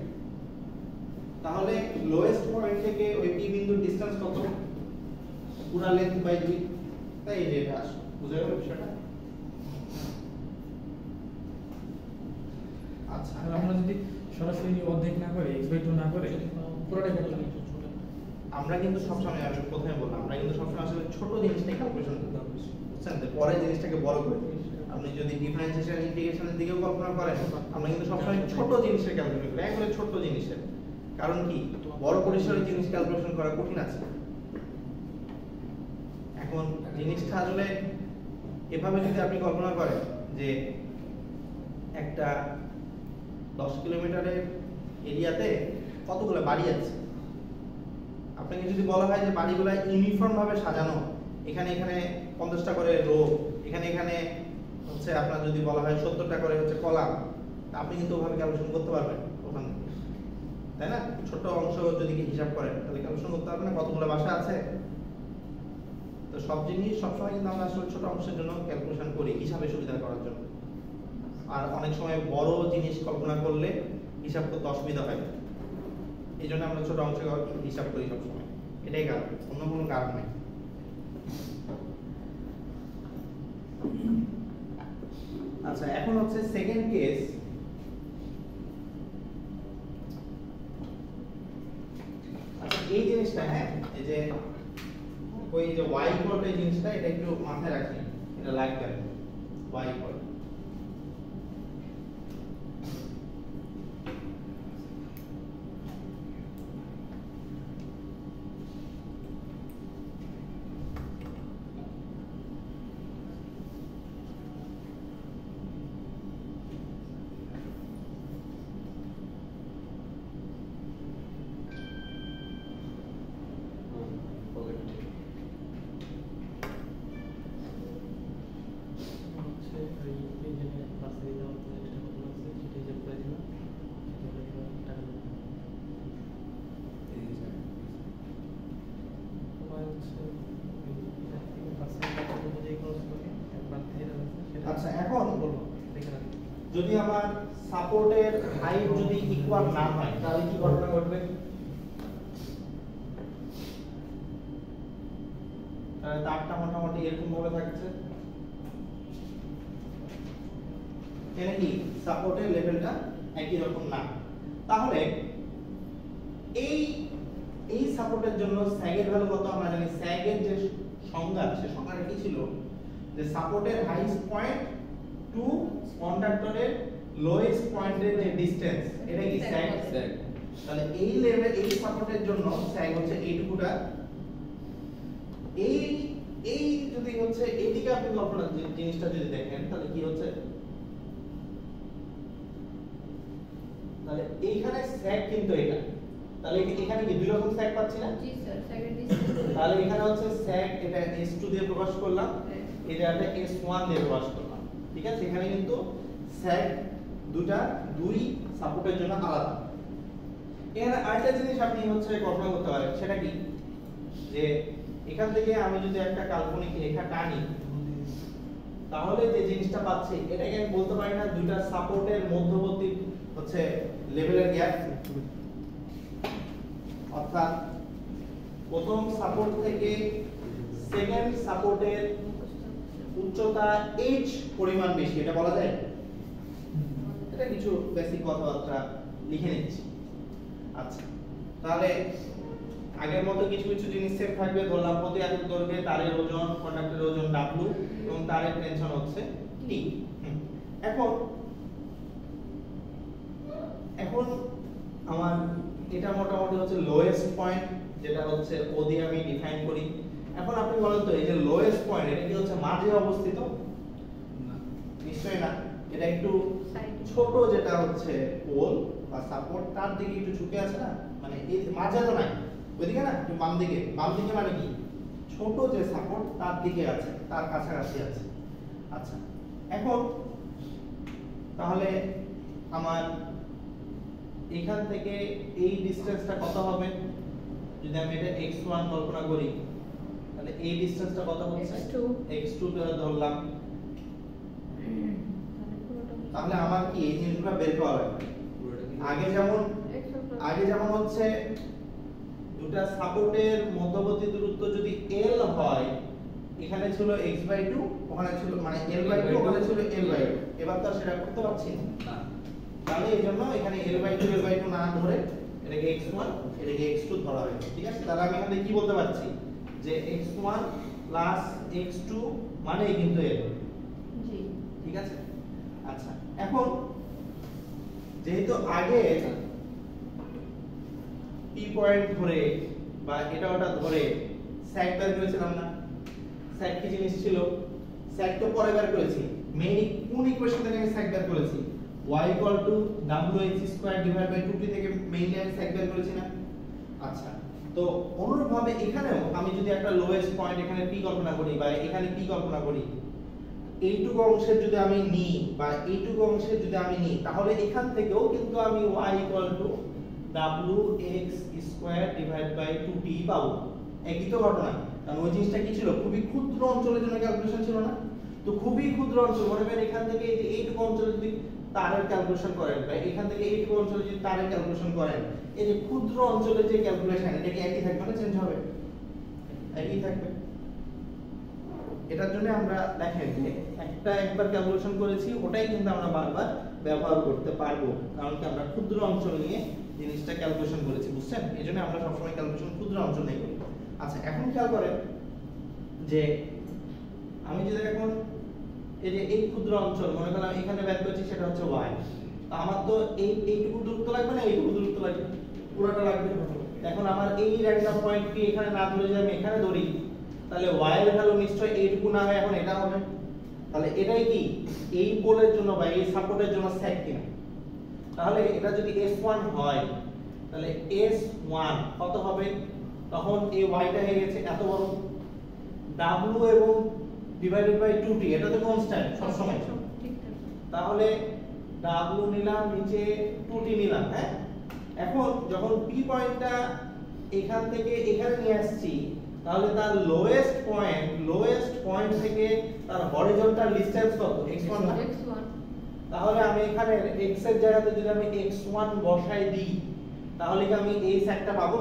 Speaker 1: তাহলে লোয়েস্ট পয়েন্ট থেকে ওই p বিন্দুর ডিসটেন্স কত পুরো লেন্থ বাই 2 তাই এই যে এটা আসে বুঝা গেল বিষয়টা আচ্ছা
Speaker 4: আর আমরা যদি সরাসরি অর্ধেক না করে x/2 না করে পুরোটাই করতে হবে
Speaker 1: আমরা কিন্তু সবসময় আমি প্রথমে বললাম আমরা কিন্তু সবসময় আসলে ছোট জিনিসটাই ক্যালকুলেশন করতে হবে বুঝছেন তো পরে জিনিসটাকে বড় করে আপনি যদি ডিফারেন্সিয়েশন ইন্টিগ্রেশনের দিকেও কল্পনা করেন আমরা কিন্তু সবসময় ছোট জিনিসের ক্যালকুলেশন করি একবারে ছোট জিনিসের কারণ কি বড় পরিসরের জিনিস ক্যালকুলেশন করা কঠিন আছে এখন জিনিসটা আসলে এভাবে যদি আপনি কল্পনা করেন যে একটা 10 কিলোমিটারের এরিয়াতে কতগুলো বাড়ি আছে আপনাকে যদি বলা হয় যে বাড়িগুলো ইউনিফর্ম ভাবে সাজানো এখানে এখানে 50টা করে রো এখানে এখানে হচ্ছে আপনার যদি বলা হয় 70টা করে হচ্ছে কলাম আপনি কিন্তু ওভাবে ক্যালকুলেশন করতে পারবেন ওখানে তাই না ছোট অংশ যদি হিসাব করেন তাহলে ক্যালকুলেশন করতে পারবেন না কতগুলো বাসা আছে তো সব জিনিস সবসময় কিন্তু আমরা আসলে ছোট অংশের জন্য ক্যালকুলেশন করি হিসাবে সুবিধা করার জন্য আর অনেক সময় বড় জিনিস কল্পনা করলে হিসাব করতে অসুবিধা হয়। এই জন্য আমরা ছোট অংশে হিসাব করি সবসময়, এটাই কারণ, অন্য কোনো কারণ নেই। আচ্ছা, এখন হচ্ছে সেকেন্ড কেস। আচ্ছা, এই জিনিসটা, হ্যাঁ, এই যে ওই যে y ইকুয়াল টু এই জিনিসটা, এটা একটু মাথায় রাখি, এটা লাগবে y ইকুয়াল
Speaker 3: হচ্ছে ওই ইঞ্জিনিয়ার পাশে যাওয়ার পরে যেটা কথা আছে সেটা হিসাব করে দিলাম, সেটা হলো টাকা দিলাম। তোমার হচ্ছে ওই এটা থেকে পাশে টাকা অনুযায়ী খরচ করে একবার থেকে যাচ্ছে সেটা।
Speaker 1: আচ্ছা, এখন
Speaker 3: বলবো দেখে রাখি।
Speaker 1: যদি আমার সাপোর্টের হাইট যদি ইকুয়াল না হয় তাহলে কি ঘটনা ঘটবে? তাহলে তারটা মোটামুটি এরকম ভাবে থাকছে, এটা কি সাপোর্টের লেভেলটা একই রকম না। তাহলে এই এই সাপোর্টের জন্য স্যাগের ভ্যালু কত আমরা জানি। স্যাগের যে সংজ্ঞা, সে সংজ্ঞাটা কি ছিল, যে সাপোর্টের হাইয়েস্ট পয়েন্ট টু কন্ডাক্টরের লোয়েস্ট পয়েন্টের যে ডিসটেন্স, এটা কি স্যাগ। তাহলে এই লেভেল, এই সাপোর্টের জন্য স্যাগ হচ্ছে এইটুকুটা। এই এই যদি হচ্ছে এইদিকে আপনি কল্পনা জিনিসটা যদি দেখেন তাহলে কি হচ্ছে, তাহলে এইখানে স্যাগ কিন্তু এটা, তাহলে এখানে কি দুই রকম স্যাগ পাচ্ছি না?
Speaker 5: জি স্যার, সেকেন্ড ডিসটেন্স।
Speaker 1: তাহলে এখানে হচ্ছে স্যাগ, এটা S2 দিয়ে প্রকাশ করলাম, এটা S1 দিয়ে প্রকাশ করলাম, ঠিক আছে। এখানে কিন্তু স্যাগ দুই সাপোর্টের জন্য আলাদা। এখানে আরেকটা জিনিস আপনি হচ্ছে কল্পনা করতে পারেন, সেটা কি, যে এখান থেকে আমি যদি একটা কাল্পনিক রেখা টানি তাহলে যে জিনিসটা পাচ্ছি এটাকে আমি বলতে পারি না দুইটা সাপোর্টের মধ্যবর্তী হচ্ছে লেভেলের গ্যাপ। অর্থাৎ প্রথম সাপোর্ট থেকে সেকেন্ড সাপোর্টের উচ্চতা h পরিমাণ বেশি, এটা বলা যায়। এটা কিছু বেসিক কথাবার্তা লিখে নিচ্ছি। আচ্ছা, তাহলে আগের মতো কিছু কিছু জিনিস সেট থাকবে। ধরলাম প্রতি একক দৈর্ঘ্যে তারের ওজন, কন্ডাক্টরের ওজন W এবং তারের টেনশন হচ্ছে T। এখন আমার এটা মোটামুটি হচ্ছে লোয়েস্ট পয়েন্ট, যেটা হচ্ছে O দিয়ে আমি ডিফাইন করি। এখন আপনি বলেন তো, এই যে লোয়েস্ট পয়েন্ট, এটা কি হচ্ছে মাঝে অবস্থিত?
Speaker 2: না,
Speaker 1: নিশ্চয়ই না। এটা একটু ছোট, যেটা হচ্ছে পোল বা সাপোর্ট, তার দিকে একটু ঝুঁকে আছে না, মানে এই মাঝে তো নাই, ওইদিকে না, একটু বাম দিকে। বাম দিকে মানে কি, ছোট যে সাপোর্ট তার দিকে আছে, তার কাছাকাছি আছে। আচ্ছা, এখন তাহলে আমার এখান থেকে এই ডিসটেন্সটা কত হবে? যদি আমি এটা x1 কল্পনা করি তাহলে এই ডিসটেন্সটা কত হচ্ছে? x2 ধরলাম। তাহলে আমার কি এই জিনিসগুলো বের করা লাগবে। আগে যেমন হচ্ছে দুটা সাপোর্টের মধ্যবর্তী দূরত্ব যদি l হয়, এখানে ছিল x/2, ওখানে ছিল মানে l/2, ওখানে ছিল l/2। এবার তো সেটা করতে পারছি না। তাহলে এইজন্য এখানে l/2 না ধরে এটাকে x1 এটাকে x2 ধরা হয়েছে, ঠিক আছে। তাহলে আমি এখানে কি বলতে পারছি, যে x1 x2 মানে কিন্তু l,
Speaker 5: জি,
Speaker 1: ঠিক আছে। আচ্ছা, এখন যেহেতু আগে p পয়েন্ট ধরে বা এটা ওটা ধরে স্যাগ বের করেছিলাম না, স্যাগ কি জিনিস ছিল? স্যাগ তো পরে বের করেছি, মেইন কোন ইকুয়েশন থেকে আমি স্যাগ বের করেছি? y wh²/2t থেকে মেইনলি আমি স্যাগ বের করেছি না। আচ্ছা, তো অনুরূপভাবে এখানেও আমি যদি একটা লোয়েস্ট পয়েন্ট এখানে p কল্পনা করি বা এখানে p কল্পনা করি, এইটুকু অংশের যদি আমি নিই বা এইটুকু অংশের যদি আমি নিই, তাহলে এখান থেকেও কিন্তু আমি y wx²/2t পাবো। একই তো ঘটনা, কারণ ওই জিনিসটা কি ছিল, খুবই ক্ষুদ্র অঞ্চলের জন্য ক্যালকুলেশন ছিল না। তো খুবই ক্ষুদ্র অঞ্চল, মনে করেন এখান থেকে এই যে এইটুকু অঞ্চলে যদি তারের ক্যালকুলেশন করেন বা এখান থেকে এইটুকু অঞ্চলে যদি তারের ক্যালকুলেশন করেন, এই যে ক্ষুদ্র অঞ্চলের যে ক্যালকুলেশন এটা কি একই থাকবে না চেঞ্জ হবে? একই থাকবে। এটার জন্য আমরা দেখেন যে একবার ক্যালকুলেশন করেছি ওটাই কিন্তু আমরা বারবার ব্যবহার করতে পারবো, কারণ কি আমরা ক্ষুদ্র অঞ্চল নিয়ে জিনিসটা ক্যালকুলেশন করেছি, বুঝছেন? এজন্য আমরা সবসময় ক্যালকুলেশন ক্ষুদ্র অঞ্চল নিয়ে করি। আচ্ছা, এখন খেয়াল করেন যে আমি যদি এখন এই যে এই ক্ষুদ্র অঞ্চল মনে করেন আমি এখানে বের করছি, সেটা হচ্ছে y, তো আমার তো এইটুকু দূরত্ব লাগবে না, এইটুকু দূরত্ব লাগবে, পুরোটা লাগবে। এখন আমার এই র্যান্ডম পয়েন্ট কি এখানে না ধরে যদি আমি এখানে ধরি, তাহলে y এর ভ্যালু নিশ্চয়ই এইটুকু না হয় এখন এটা হবে। তাহলে এটাই কি এই পোলের জন্য বা এই সাপোর্টের জন্য সেক কিনা? তাহলে এটা যদি S1 হয় তাহলে S1 কত হবে? তখন এই y টা হয়ে গেছে এত বড়, w এবং ডিভাইডেড বাই 2t, এটা তো কনস্ট্যান্ট সব সময়। তাহলে w নিলাম, নিচে 2t নিলাম, হ্যাঁ। এখন যখন p পয়েন্টটা এখান থেকে এখানে নিয়ে আসছি, তাহলে তার লোয়েস্ট পয়েন্ট থেকে তার হরিজন্টাল ডিসটেন্স কত? x1 না? তাহলে আমি এখানে x এর জায়গাতে যদি আমি x1 বসাই দিই, তাহলে কি আমি এই সেটটা পাবো?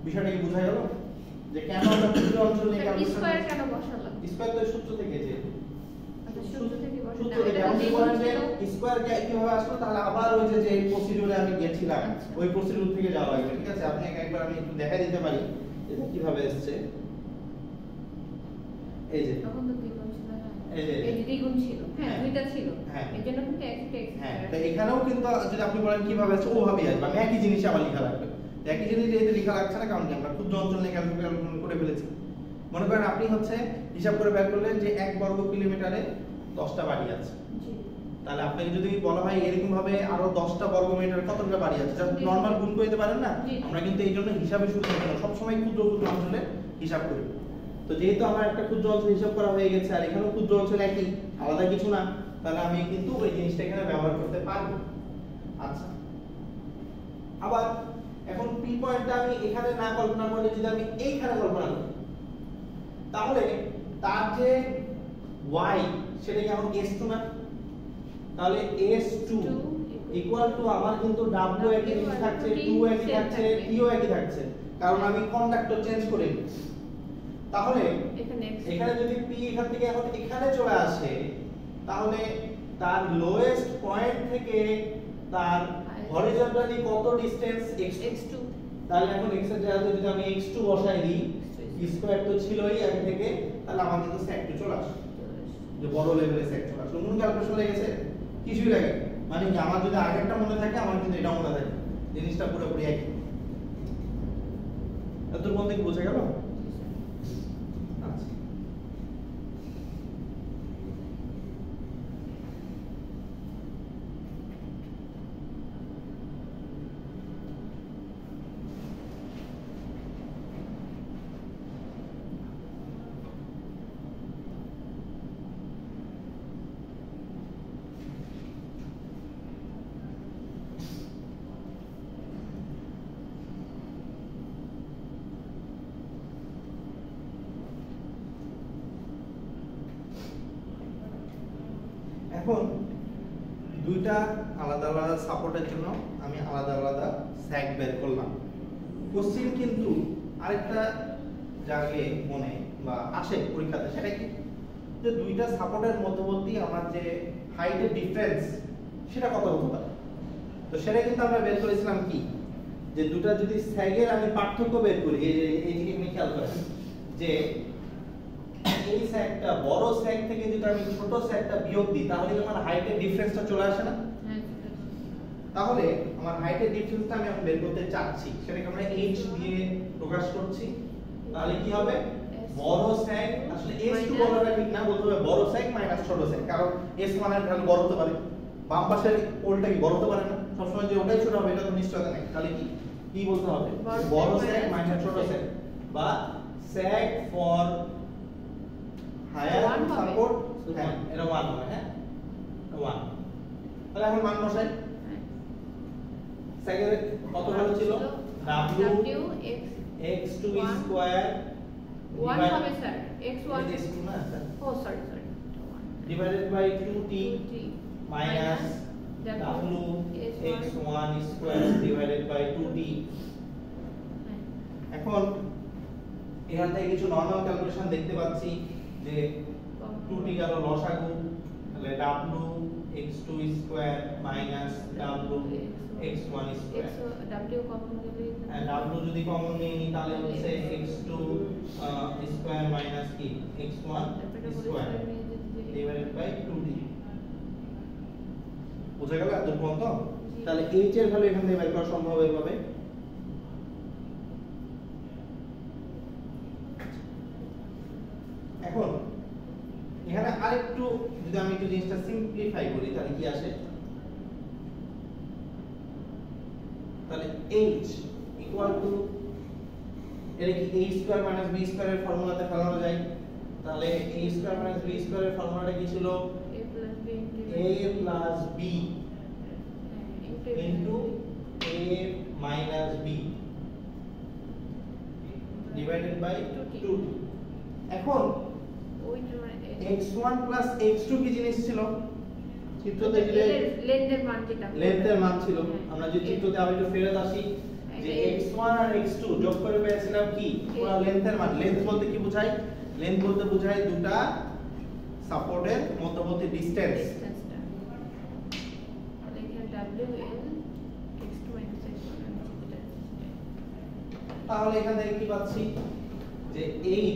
Speaker 1: বিষয়টা কি বোঝা গেল যে কেন আমরা ক্ষুদ্র অঞ্চল নিয়ে ক্যালকুলেশন
Speaker 5: স্কয়ার কেন বসালাম?
Speaker 1: স্কয়ার তো সূত্র থেকে যে
Speaker 5: আচ্ছা, সূত্র থেকে বসালাম।
Speaker 1: সূত্র থেকে আপনি বলেন যে স্কয়ার কিভাবে আসলো, তাহলে আবার ওই যে প্রসিডিউরে আমি গেছিলাম ওই প্রসিডিউর থেকে যাওয়া লাগবে, ঠিক আছে? আপনি একবার আমি একটু দেখাই দিতে পারি এটা কিভাবে এসেছে। এই যে
Speaker 5: তখন তো দ্বিগুণ ছিল,
Speaker 1: এই যে
Speaker 5: এই দ্বিগুণ ছিল, হ্যাঁ দুইটা ছিল,
Speaker 1: হ্যাঁ
Speaker 5: এর জন্য কিন্তু x
Speaker 1: হ্যাঁ। তো এখানেও কিন্তু যদি আপনি বলেন কিভাবে আছে ওভাবেই আসবে, আমি একই জিনিস আবার লেখা লাগবে। একই জিনিস যেহেতু লেখা লাগছে না, কারণ কি আমরা ক্ষুদ্র অঞ্চল নিয়ে ক্যালকুলেশন করে ফেলেছি। মনে করেন আপনি হচ্ছে হিসাব করে বের করলেন যে 1 বর্গ কিলোমিটারে 10টা বাড়ি আছে, তাহলে আপনাকে যদি বলা হয় এরকম ভাবে আরো 10টা বর্গ মিটার কতটা বাড়ি আছে, জাস্ট নরমাল গুণ করে দিতে পারেন না? আমরা কিন্তু এই জন্য হিসাবে শুরু করি না, সব সময় ক্ষুদ্র ক্ষুদ্র অঞ্চলে হিসাব করি। তো যেহেতু আমার একটা ক্ষুদ্র অঞ্চল হিসাব করা হয়ে গেছে আর এখানেও ক্ষুদ্র অঞ্চল একই, আলাদা কিছু না, তাহলে আমি কিন্তু ওই জিনিসটা এখানে ব্যবহার করতে পারবো। আচ্ছা, আবার এখন p পয়েন্টটা আমি এখানে না কল্পনা করে যদি আমি এইখানে কল্পনা করি, তাহলে তার যে y সেটা কি এখন s2 না? তাহলে s2 ইকুয়াল টু আমার কিন্তু w একই থাকছে, 2 একই থাকছে, t ও একই থাকছে, কারণ আমি কন্ডাক্টর চেঞ্জ করিনি। তাহলে এখানে যদি p এখান থেকে এখন এখানে চলে আসে, তাহলে তার লোয়েস্ট পয়েন্ট থেকে তার হরিজন্টালি কত ডিসটেন্স? x2। তাহলে এখন x এর জায়গাতে যদি আমি x2 বসাই দিই, স্কয়ার তো ছিলই আগে থেকে, তাহলে আমার কিন্তু সেক2 চলে আসে, যে বড় লেভেলে সেক চলে আসে। কোন ক্যালকুলেশন লেগেছে? কিছুই লাগে, মানে কি আমার যদি আগেরটা মনে থাকে আমার কিন্তু এটা মনে থাকে, জিনিসটা পুরোপুরি একই। এত বলতে কি বোঝা গেল? আচ্ছা, এখন দুইটা আলাদা আলাদা সাপোর্টের জন্য আমি আলাদা আলাদা স্যাক বের করলাম। কোশ্চেন কিন্তু আরেকটা জাগে মনে বা আসে পরীক্ষাতে, সেটা কি যে দুইটা সাপোর্টের মধ্যবর্তী আমার যে হাইটের ডিফারেন্স সেটা কত হতে পারে। তো সেটা কিন্তু আমরা বের করেছিলাম কি, যে দুটো যদি স্যাগের আমি পার্থক্য বের করি, এই যে আপনি খেয়াল করেন যে এই স্যাগটা বড় স্যাগ থেকে যদি আমি ছোট স্যাগটা বিয়োগ দিই, তাহলে কি আমার হাইটের ডিফারেন্সটা চলে আসে না? তাহলে আমার হাইটের ডিফারেন্সটা আমি এখন বের করতে চাচ্ছি, সেটাকে আমরা h দিয়ে প্রকাশ করছি। তাহলে কি হবে? বড় স্যাগ, আসলে s2 বলাটা ঠিক না, বলতে হবে বড় স্যাগ মাইনাস ছোট স্যাগ, কারণ s1 এর ভ্যালু বড় হতে পারে, বাম পাশের পোলটা কি বড় হতে পারে না? সবসময় যে ওটাই ছোট হবে এটা তো নিশ্চয়তা নেই। তাহলে কি বলতে হবে? বড় স্যাগ মাইনাস ছোট স্যাগ, বা স্যাগ ফর হায়ার সাপোর্ট, হ্যাঁ এটা 1 হবে, হ্যাঁ 1। তাহলে এখন মান বসাই। স্যাগের কত ভ্যালু ছিল? w x2 স্কয়ার
Speaker 5: 1 হবে স্যার x1
Speaker 1: এটা x2 না স্যার
Speaker 5: ও sorry
Speaker 1: divided by 2t
Speaker 5: 2t
Speaker 1: minus w x1 square divided by 2t। এখন এখান থেকে কিছু নরমাল ক্যালকুলেশন দেখতে পাচ্ছি যে 2t গেল লসাগু, তাহলে w x2 square minus w x1 square,
Speaker 5: w common গেলে
Speaker 1: and w যদি কমন নিই তাহলে হচ্ছে x2 স্কয়ার মাইনাস কি x1 square divided by 2t। বুঝা গেল এত পর্যন্ত? তাহলে h এর ভ্যালু এখান থেকে বের করা সম্ভব এইভাবে। এখন এখানে আরেকটু যদি আমি একটু জিনিসটা সিম্পলিফাই করি তাহলে কি আসে, তাহলে h ইকুয়াল টু এটা কি a square minus b square এর ফর্মুলাতে ফেলানো যায়। তাহলে a square minus b square এর ফর্মুলাটা কি ছিল?
Speaker 5: a plus b
Speaker 1: a plus b into a minus b divided by 2t। এখন
Speaker 5: ওইটা
Speaker 1: x1 plus x2 কি জিনিস ছিল? চিত্রতে দিলে
Speaker 5: লেন্থের মান যেটা
Speaker 1: লেন্থের মান ছিল। আমরা যদি চিত্রতে আবার একটু ফেরত আসি যে x1 আর x2 যোগ করে পেয়েছিলাম কি পুরো লেন্থের মান। লেন্থ বলতে কি বোঝায়? লেন্থ বলতে বোঝায় দুটো সাপোর্টের মধ্যবর্তী ডিসটেন্স।
Speaker 5: ডিসটেন্সটা তাহলে এখানে wl x2 x1
Speaker 1: তাহলে এখান থেকে কি পাচ্ছি যে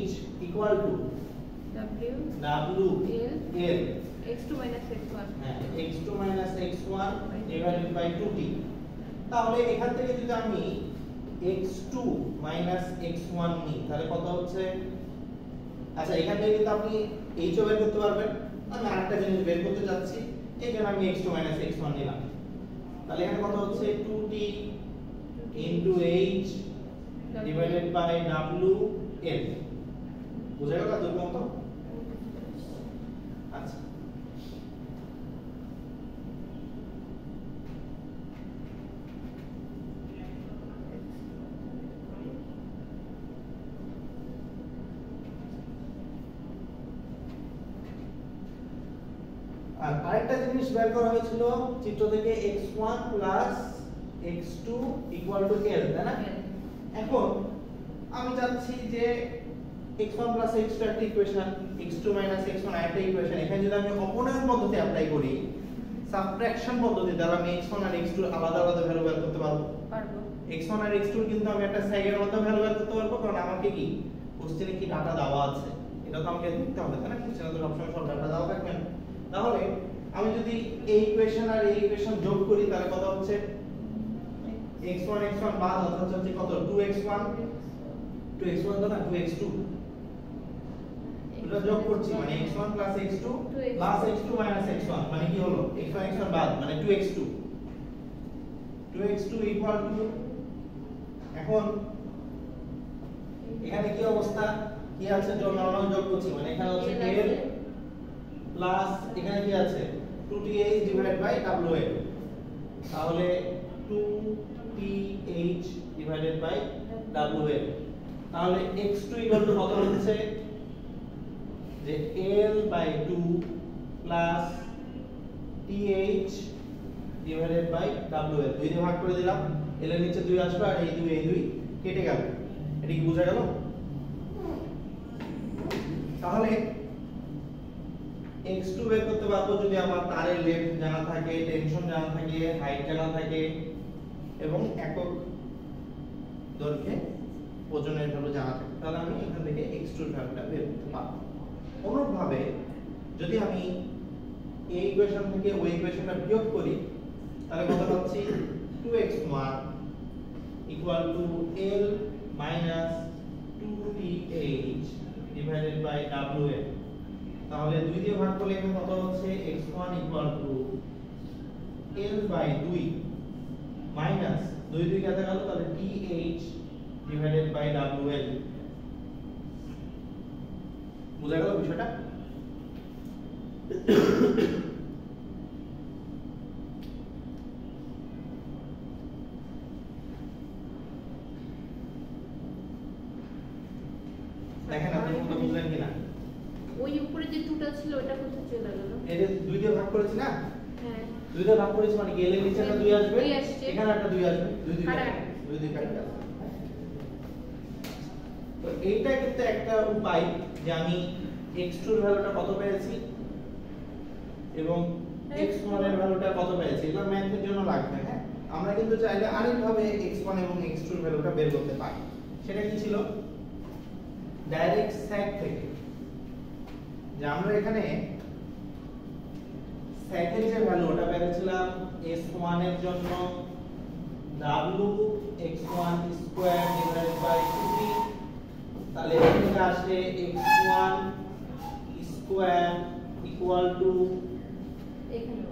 Speaker 1: h equal to
Speaker 5: w
Speaker 1: w l
Speaker 5: x2 x1
Speaker 1: হ্যাঁ x2 x1 divided by 2t। তাহলে এখান থেকে যদি আমি x2 x1 নিই তাহলে কত হচ্ছে? আচ্ছা এখান থেকে কিন্তু আপনি h ও বের করতে পারবেন। আমি আরেকটা জিনিস বের করতে যাচ্ছি, এই জন্য আমি x2 x1 নিলাম। তাহলে এখানে কত হচ্ছে? 2t into h divided by w l। বুঝা গেল তো মতো? আচ্ছা আর আরেকটা জিনিস বের করা হয়েছিল চিত্র থেকে x1 x2 l, তাই না? এখন আমি চাচ্ছি যে x1 x2 একটা ইকুয়েশন, x2 x1 আরেকটা ইকুয়েশন। এখানে যদি আমি অপনয়ন পদ্ধতি অ্যাপ্লাই করি, সাবট্রাকশন পদ্ধতি দ্বারা আমি x1 আর x2 আলাদা আলাদা ভ্যালু বের করতে পারবো। x1 আর x2 কিন্তু আমি একটা সেকেন্ডের মধ্যে ভ্যালু বের করতে পারবো, কারণ আমাকে কি কোশ্চেনে কি ডাটা দেওয়া আছে এটা তো আমাকে দেখতে হবে, তাই না? কোশ্চেনে তো সবসময় সব ডাটা দেওয়া থাকবে না। তাহলে আমি যদি এই ইকুয়েশন আর এই ইকুয়েশন যোগ করি তাহলে কত হচ্ছে? x1 বাদ অর্থাৎ হচ্ছে কত? 2x1 তো না 2x2 এটা যোগ করছি মানে x1 x2 x2 x1 মানে কি হলো? x1 বাদ মানে 2x2 ইকুয়াল টু, এখন এখানে কি অবস্থা কি আছে? নরমাল যোগ করছি মানে এখানে হচ্ছে l প্লাস এখানে কি আছে? 2th divided by wl। তাহলে 2th ডিভাইডেড বাই wl। তাহলে x2 ইকুয়াল টু কত হচ্ছে? যে l by 2 plus th divided by wl। 2 দিয়ে ভাগ করে দিলাম, l এর নিচে 2 আসবে আর এই 2 কেটে গেল। এটা কি বোঝা গেল? তাহলে x2 বের করতে পারবো যদি আমার তারের লেন্থ জানা থাকে, টেনশন জানা থাকে, হাইট জানা থাকে এবং একক দৈর্ঘ্যে ওজনের ভ্যালু জানা থাকে, তাহলে আমি এখান থেকে x2 এর ভ্যালুটা বের করতে পারবো। অনুরূপভাবে যদি আমি এই ইকুয়েশন থেকে ওই ইকুয়েশনটা বিয়োগ করি তাহলে কত পাচ্ছি? 2x1 equal to l minus 2th divided by wl। তাহলে 2 দিয়ে ভাগ করলে এখানে কত হচ্ছে? x1 equal to l by 2 minus 2 কাটা গেল, তাহলে th ডিভাইডেড বাই wl। বুঝা গেল বিষয়টা? দেখেন
Speaker 5: ওই উপরে যে টুটা ছিল ওটা কোথায় চলে গেল?
Speaker 1: এটা 2 দিয়ে ভাগ করেছি না,
Speaker 5: হ্যাঁ
Speaker 1: 2 দিয়ে ভাগ করেছি মানে কি এর নিচে একটা 2 আসবে,
Speaker 5: 2 আসছে।
Speaker 1: এখানে একটা 2 আসবে, 2
Speaker 5: কাটা।
Speaker 1: 2 কাটা যাবে। তো এইটা কিন্তু একটা উপায় যে আমি x2 এর ভ্যালুটা কত পেয়েছি এবং x1 এর ভ্যালুটা কত পেয়েছি, এটা ম্যাথের জন্য লাগবে। হ্যাঁ, আমরা কিন্তু চাইলে আরেকভাবে x1 এবং x2 এর ভ্যালুটা বের করতে পারি। সেটা কি ছিল? ডাইরেক্ট সেক থেকে, যে আমরা এখানে সেকের যে ভ্যালু ওটা পেয়েছিলাম s1 এর জন্য w x1 square divided by 2t, তাহলে এটা আসে x1 স্কয়ার ইকুয়াল টু,
Speaker 5: এখানে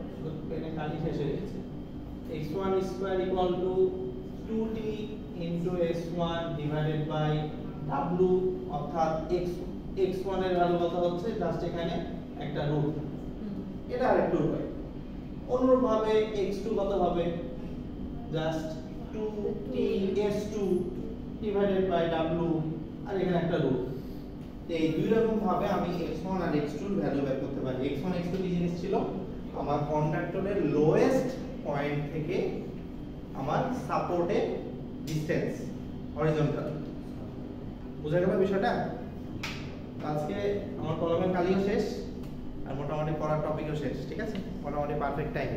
Speaker 1: পেনে খালি শেষ হয়ে গেছে, x1 square equal to 2t into s1 divided by w, অর্থাৎ x1 এর ভ্যালু কত হচ্ছে জাস্ট এখানে একটা রুট। এটা আরেকটু উপায়। অনুরূপভাবে x2 কত হবে, just 2t s2 divided by w আর এখানে একটা রুট। এই দুই রকম ভাবে আমি x1 আর x2 এর ভ্যালু বের করতে পারি। x1 x2 কি জিনিস ছিল? আমার কন্ডাক্টরের লোয়েস্ট পয়েন্ট থেকে আমার সাপোর্টের ডিসটেন্স হরিজন্টাল। বুঝা গেল বিষয়টা? আজকে আমার কলমের কালিও শেষ আর মোটামুটি পড়ার টপিকও শেষ। ঠিক আছে, মোটামুটি পারফেক্ট টাইম।